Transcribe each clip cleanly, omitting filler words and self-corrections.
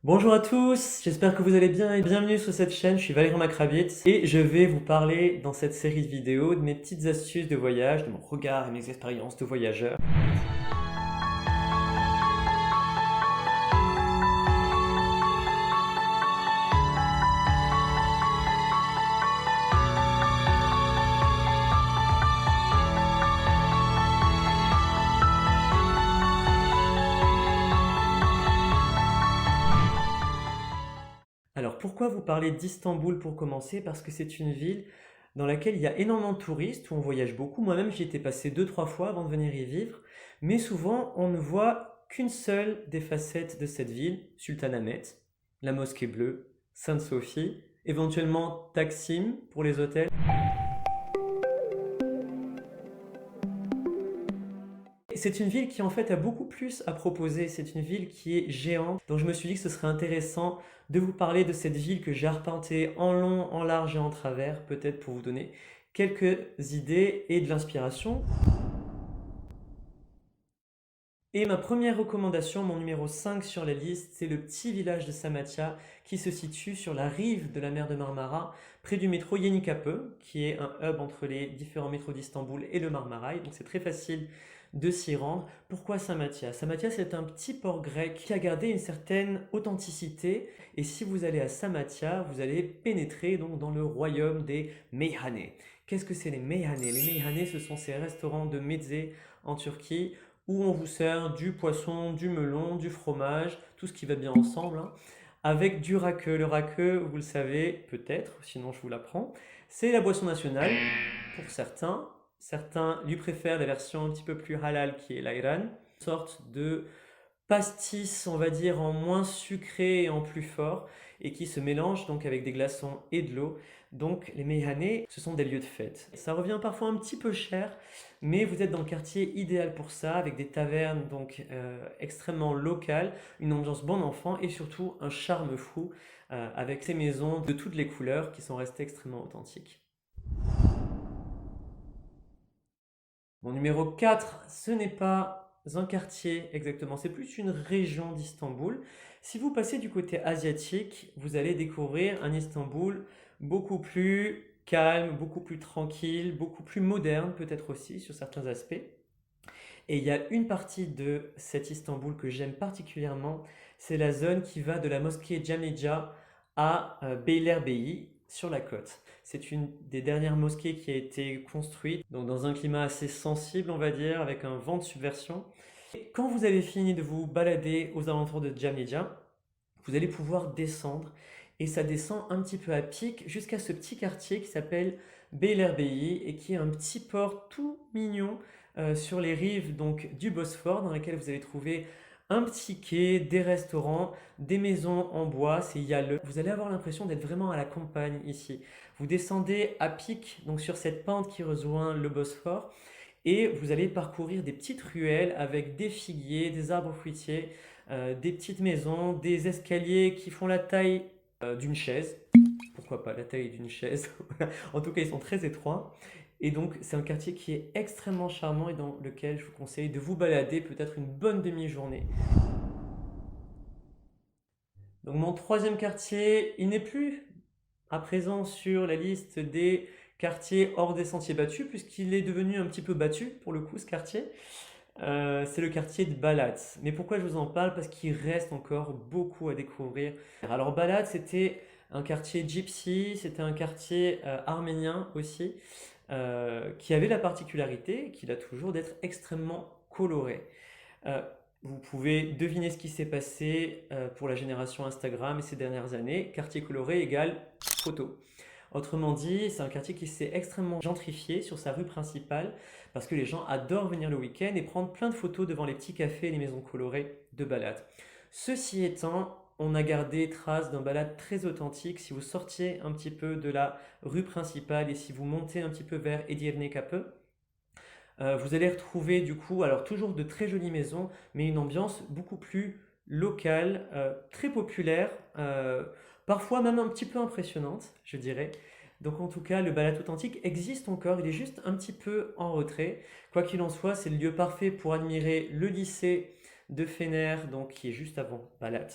Bonjour à tous, j'espère que vous allez bien et bienvenue sur cette chaîne, je suis Valérie Makravitz et je vais vous parler dans cette série de vidéos de mes petites astuces de voyage, de mon regard et mes expériences de voyageur. Alors pourquoi vous parler d'Istanbul pour commencer? Parce que c'est une ville dans laquelle il y a énormément de touristes, où on voyage beaucoup. Moi-même j'y étais passé deux, trois fois avant de venir y vivre, mais souvent on ne voit qu'une seule des facettes de cette ville, Sultanahmet, la mosquée bleue, Sainte-Sophie, éventuellement Taksim pour les hôtels. C'est une ville qui en fait a beaucoup plus à proposer, c'est une ville qui est géante, donc je me suis dit que ce serait intéressant de vous parler de cette ville que j'ai arpentée en long, en large et en travers, peut-être pour vous donner quelques idées et de l'inspiration. Et ma première recommandation, mon numéro 5 sur la liste, c'est le petit village de Samatya qui se situe sur la rive de la mer de Marmara, près du métro Yenikapı, qui est un hub entre les différents métros d'Istanbul et le Marmaraï. Donc c'est très facile de s'y rendre. Pourquoi Samatya? Samatya, c'est un petit port grec qui a gardé une certaine authenticité. Et si vous allez à Samatya, vous allez pénétrer donc dans le royaume des meyhane. Qu'est-ce que c'est les meyhane? Les meyhane, ce sont ces restaurants de mezze en Turquie où on vous sert du poisson, du melon, du fromage, tout ce qui va bien ensemble, hein, avec du rake. Le rake, vous le savez peut-être, sinon je vous l'apprends, c'est la boisson nationale pour certains. Certains lui préfèrent la version un petit peu plus halal qui est l'ayran, une sorte de pastis, on va dire, en moins sucré et en plus fort, et qui se mélange donc avec des glaçons et de l'eau. Donc les meyhanés, ce sont des lieux de fête. Ça revient parfois un petit peu cher, mais vous êtes dans le quartier idéal pour ça, avec des tavernes donc extrêmement locales, une ambiance bon enfant et surtout un charme fou, avec ces maisons de toutes les couleurs qui sont restées extrêmement authentiques. Mon numéro 4, ce n'est pas un quartier exactement, c'est plus une région d'Istanbul. Si vous passez du côté asiatique, vous allez découvrir un Istanbul beaucoup plus calme, beaucoup plus tranquille, beaucoup plus moderne peut-être aussi sur certains aspects. Et il y a une partie de cet Istanbul que j'aime particulièrement, c'est la zone qui va de la mosquée Camia à Beylerbeyi sur la côte. C'est une des dernières mosquées qui a été construite, donc dans un climat assez sensible, on va dire, avec un vent de subversion. Et quand vous avez fini de vous balader aux alentours de Camia, vous allez pouvoir descendre et ça descend un petit peu à pic jusqu'à ce petit quartier qui s'appelle Beylerbeyi et qui est un petit port tout mignon sur les rives donc du Bosphore dans lequel vous allez trouver un petit quai, des restaurants, des maisons en bois, c'est yalleux. Vous allez avoir l'impression d'être vraiment à la campagne ici. Vous descendez à pic donc sur cette pente qui rejoint le Bosphore et vous allez parcourir des petites ruelles avec des figuiers, des arbres fruitiers, des petites maisons, des escaliers qui font la taille d'une chaise. Pourquoi pas la taille d'une chaise? En tout cas, ils sont très étroits. Et donc, c'est un quartier qui est extrêmement charmant et dans lequel je vous conseille de vous balader peut-être une bonne demi-journée. Donc, mon troisième quartier, il n'est plus à présent sur la liste des quartiers hors des sentiers battus, puisqu'il est devenu un petit peu battu pour le coup, ce quartier. C'est le quartier de Balat. Mais pourquoi je vous en parle? Parce qu'il reste encore beaucoup à découvrir. Alors Balat, c'était un quartier gypsy, c'était un quartier arménien aussi, qui avait la particularité, qu'il a toujours, d'être extrêmement coloré. Euh, Vous pouvez deviner ce qui s'est passé pour la génération Instagram et ces dernières années. Quartier coloré égale photo. Autrement dit, c'est un quartier qui s'est extrêmement gentrifié sur sa rue principale parce que les gens adorent venir le week-end et prendre plein de photos devant les petits cafés et les maisons colorées de balade. Ceci étant, on a gardé trace d'un balade très authentique. Si vous sortiez un petit peu de la rue principale et si vous montez un petit peu vers Edirne-Kapı, vous allez retrouver du coup, alors toujours de très jolies maisons, mais une ambiance beaucoup plus locale, très populaire, parfois même un petit peu impressionnante, je dirais. Donc en tout cas, le balade authentique existe encore, il est juste un petit peu en retrait. Quoi qu'il en soit, c'est le lieu parfait pour admirer le lycée de Fener, donc qui est juste avant Balat.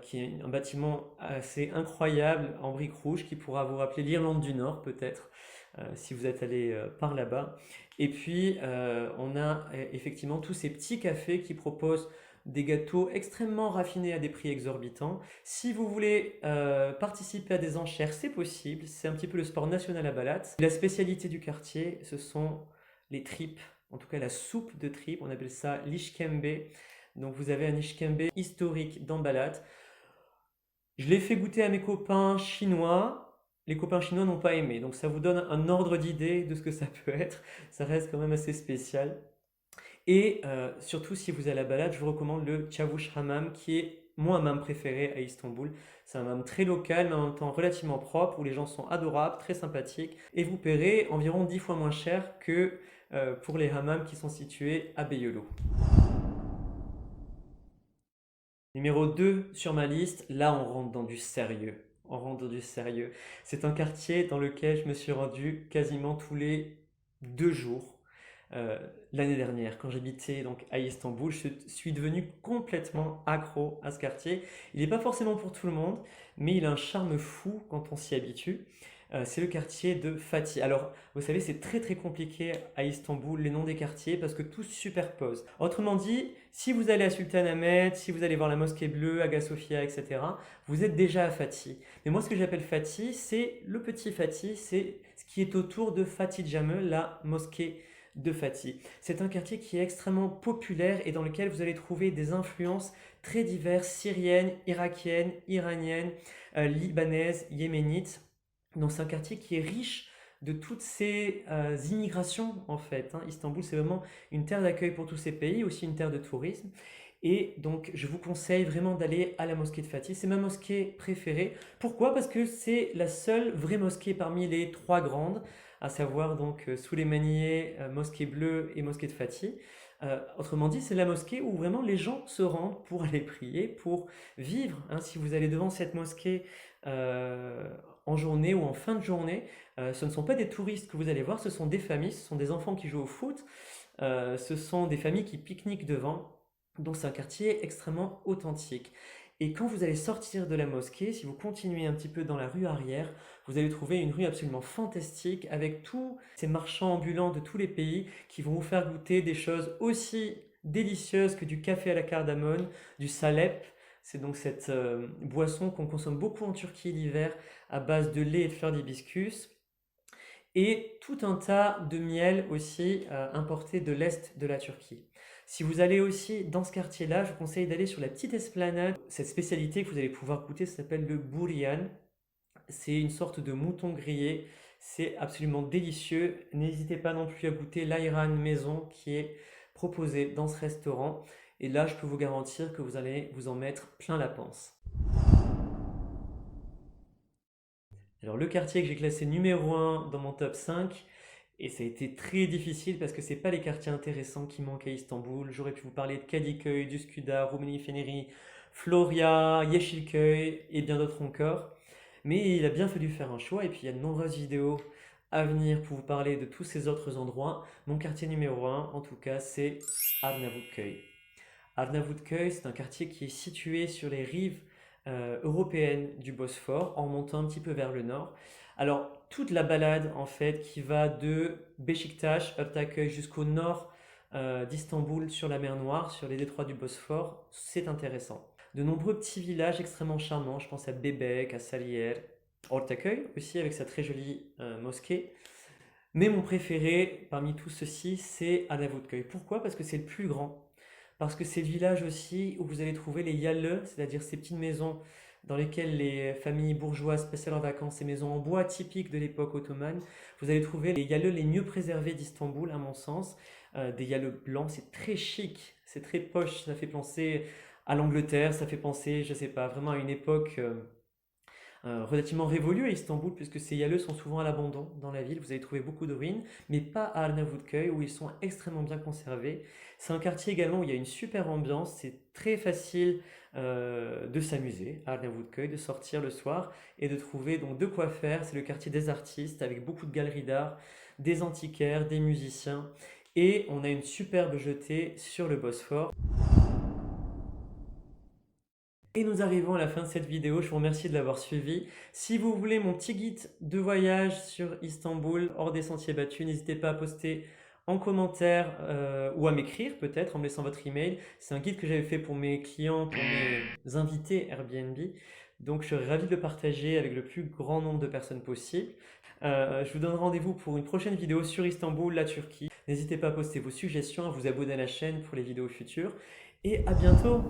qui est un bâtiment assez incroyable en briques rouges qui pourra vous rappeler l'Irlande du Nord peut-être, si vous êtes allé par là-bas. Et puis on a effectivement tous ces petits cafés qui proposent des gâteaux extrêmement raffinés à des prix exorbitants. Si vous voulez participer à des enchères, c'est possible. C'est un petit peu le sport national à Balat. La spécialité du quartier, ce sont les tripes, en tout cas la soupe de tripes. On appelle ça l'ishkembe. Donc vous avez un ishkembe historique dans Balat. Je l'ai fait goûter à mes copains chinois. Les copains chinois n'ont pas aimé. Donc ça vous donne un ordre d'idée de ce que ça peut être. Ça reste quand même assez spécial. Et surtout, si vous allez à la balade, je vous recommande le Çavuş Hammam, qui est mon hammam préféré à Istanbul. C'est un hammam très local, mais en même temps relativement propre, où les gens sont adorables, très sympathiques, et vous paierez environ 10 fois moins cher que pour les hammams qui sont situés à Beyoğlu. Numéro 2 sur ma liste, là on rentre dans du sérieux. On rentre dans du sérieux. C'est un quartier dans lequel je me suis rendu quasiment tous les 2 jours. L'année dernière, quand j'habitais donc à Istanbul, je suis devenu complètement accro à ce quartier. Il n'est pas forcément pour tout le monde, mais il a un charme fou quand on s'y habitue. C'est le quartier de Fatih. Alors, vous savez, c'est très très compliqué à Istanbul, les noms des quartiers, parce que tout se superpose. Autrement dit, si vous allez à Sultanahmet, si vous allez voir la mosquée bleue, Hagia Sophia, etc., vous êtes déjà à Fatih. Mais moi, ce que j'appelle Fatih, c'est le petit Fatih, c'est ce qui est autour de Fatih Camii, la mosquée de Fatih. C'est un quartier qui est extrêmement populaire et dans lequel vous allez trouver des influences très diverses, syriennes, irakiennes, iraniennes, libanaises, yéménites. Donc c'est un quartier qui est riche de toutes ces immigrations en fait, hein. Istanbul, c'est vraiment une terre d'accueil pour tous ces pays, aussi une terre de tourisme. Et donc je vous conseille vraiment d'aller à la mosquée de Fatih. C'est ma mosquée préférée. Pourquoi? Parce que c'est la seule vraie mosquée parmi les trois grandes, à savoir donc Süleymaniyye, mosquée bleue et mosquée de Fatih. Autrement dit, c'est la mosquée où vraiment les gens se rendent pour aller prier, pour vivre, hein. Si vous allez devant cette mosquée euh, en journée ou en fin de journée, ce ne sont pas des touristes que vous allez voir, ce sont des familles, ce sont des enfants qui jouent au foot, ce sont des familles qui pique-niquent devant. Donc c'est un quartier extrêmement authentique. Et quand vous allez sortir de la mosquée, si vous continuez un petit peu dans la rue arrière, vous allez trouver une rue absolument fantastique avec tous ces marchands ambulants de tous les pays qui vont vous faire goûter des choses aussi délicieuses que du café à la cardamone, du salep. C'est donc cette boisson qu'on consomme beaucoup en Turquie l'hiver à base de lait et de fleurs d'hibiscus. Et tout un tas de miel aussi importé de l'est de la Turquie. Si vous allez aussi dans ce quartier-là, je vous conseille d'aller sur la petite esplanade. Cette spécialité que vous allez pouvoir goûter s'appelle le bourian. C'est une sorte de mouton grillé. C'est absolument délicieux. N'hésitez pas non plus à goûter l'ayran maison qui est proposé dans ce restaurant. Et là, je peux vous garantir que vous allez vous en mettre plein la panse. Alors le quartier que j'ai classé numéro 1 dans mon top 5, et ça a été très difficile parce que c'est pas les quartiers intéressants qui manquent à Istanbul. J'aurais pu vous parler de Kadıköy, d'Üsküdar, Rumeli-Feneri, Florya, Yeşilköy et bien d'autres encore. Mais il a bien fallu faire un choix et puis il y a de nombreuses vidéos à venir pour vous parler de tous ces autres endroits. Mon quartier numéro 1, en tout cas, c'est Arnavutköy. Arnavutköy, c'est un quartier qui est situé sur les rives européennes du Bosphore, en montant un petit peu vers le nord. Alors, toute la balade, en fait, qui va de Beşiktaş, Ortaköy, jusqu'au nord d'Istanbul, sur la mer Noire, sur les détroits du Bosphore, c'est intéressant. De nombreux petits villages extrêmement charmants, je pense à Bebek, à Sarıyer, Ortaköy aussi, avec sa très jolie mosquée. Mais mon préféré parmi tous ceux-ci, c'est Arnavutköy. Pourquoi? Parce que c'est le plus grand. Parce que c'est le village aussi où vous allez trouver les yalı, c'est-à-dire ces petites maisons dans lesquelles les familles bourgeoises passaient leurs vacances, ces maisons en bois typiques de l'époque ottomane. Vous allez trouver les yalı les mieux préservés d'Istanbul, à mon sens. Des yalı blancs, c'est très chic, c'est très poche, ça fait penser à l'Angleterre, ça fait penser, je sais pas, vraiment à une époque relativement révolue à Istanbul, puisque ces yalı sont souvent à l'abandon dans la ville. Vous allez trouver beaucoup de ruines, mais pas à Arnavutköy, où ils sont extrêmement bien conservés. C'est un quartier également où il y a une super ambiance. C'est très facile de s'amuser à Arnavutköy, de sortir le soir et de trouver donc de quoi faire. C'est le quartier des artistes, avec beaucoup de galeries d'art, des antiquaires, des musiciens. Et on a une superbe jetée sur le Bosphore. Et nous arrivons à la fin de cette vidéo, je vous remercie de l'avoir suivi. Si vous voulez mon petit guide de voyage sur Istanbul, hors des sentiers battus, n'hésitez pas à poster en commentaire ou à m'écrire peut-être en me laissant votre email. C'est un guide que j'avais fait pour mes clients, pour mes invités Airbnb. Donc je serais ravi de le partager avec le plus grand nombre de personnes possible. Je vous donne rendez-vous pour une prochaine vidéo sur Istanbul, la Turquie. N'hésitez pas à poster vos suggestions, à vous abonner à la chaîne pour les vidéos futures. Et à bientôt!